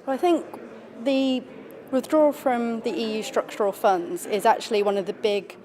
Well, I think the withdrawal from the EU structural funds is actually one of the big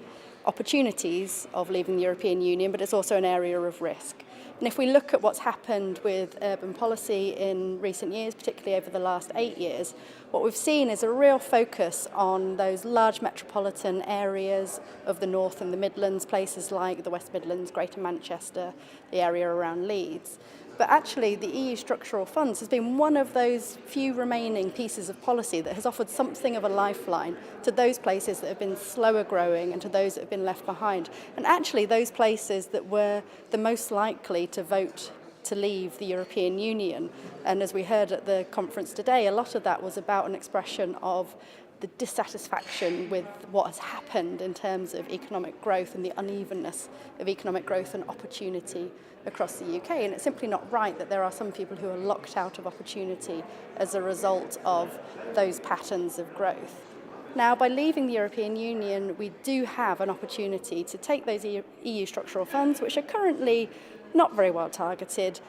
opportunities of leaving the European Union, but it's also an area of risk. And if we look at what's happened with urban policy in recent years, particularly over the last 8 years, what we've seen is a real focus on those large metropolitan areas of the North and the Midlands, places like the West Midlands, Greater Manchester, the area around Leeds. But actually, the EU structural funds has been one of those few remaining pieces of policy that has offered something of a lifeline to those places that have been slower growing and to those that have been left behind. And actually, those places that were the most likely to vote to leave the European Union. And as we heard at the conference today, a lot of that was about an expression of the dissatisfaction with what has happened in terms of economic growth and the unevenness of economic growth and opportunity across the UK. And it's simply not right that there are some people who are locked out of opportunity as a result of those patterns of growth. Now, by leaving the European Union, we do have an opportunity to take those EU structural funds, which are currently not very well targeted,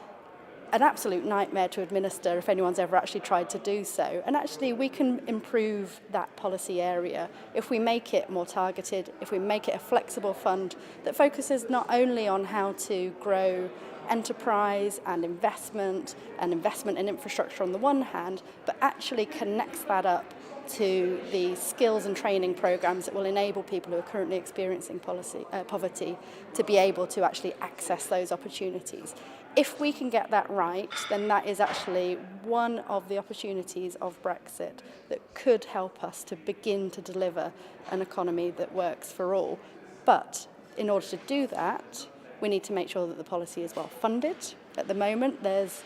an absolute nightmare to administer if anyone's ever actually tried to do so. And actually we can improve that policy area if we make it more targeted, if we make it a flexible fund that focuses not only on how to grow enterprise and investment in infrastructure on the one hand, but actually connects that up to the skills and training programs that will enable people who are currently experiencing poverty to be able to actually access those opportunities. If we can get that right, then that is actually one of the opportunities of Brexit that could help us to begin to deliver an economy that works for all. But in order to do that, we need to make sure that the policy is well funded. At the moment, there's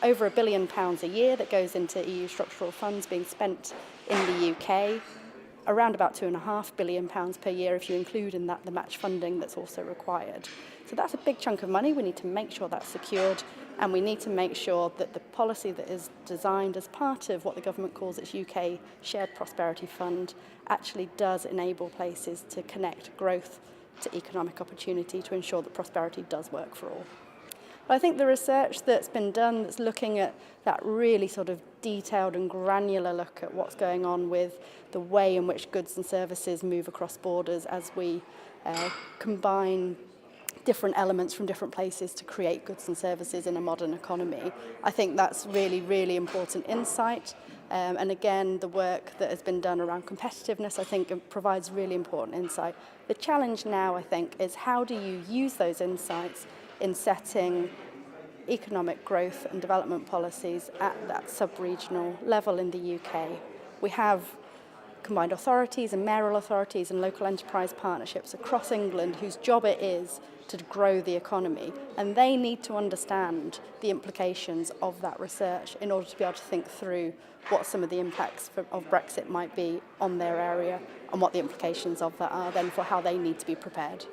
over £1 billion a year that goes into EU structural funds being spent in the UK, around about £2.5 billion per year if you include in that the match funding that's also required. So that's a big chunk of money. We need to make sure that's secured, and we need to make sure that the policy that is designed as part of what the government calls its UK Shared Prosperity Fund actually does enable places to connect growth to economic opportunity to ensure that prosperity does work for all. I think the research that's been done that's looking at that really sort of detailed and granular look at what's going on with the way in which goods and services move across borders as we combine different elements from different places to create goods and services in a modern economy. I think that's really, really important insight. And again, the work that has been done around competitiveness, I think, provides really important insight. The challenge now, I think, is how do you use those insights in setting economic growth and development policies at that sub-regional level in the UK. We have combined authorities and mayoral authorities and local enterprise partnerships across England whose job it is to grow the economy, and they need to understand the implications of that research in order to be able to think through what some of the impacts of Brexit might be on their area and what the implications of that are then for how they need to be prepared.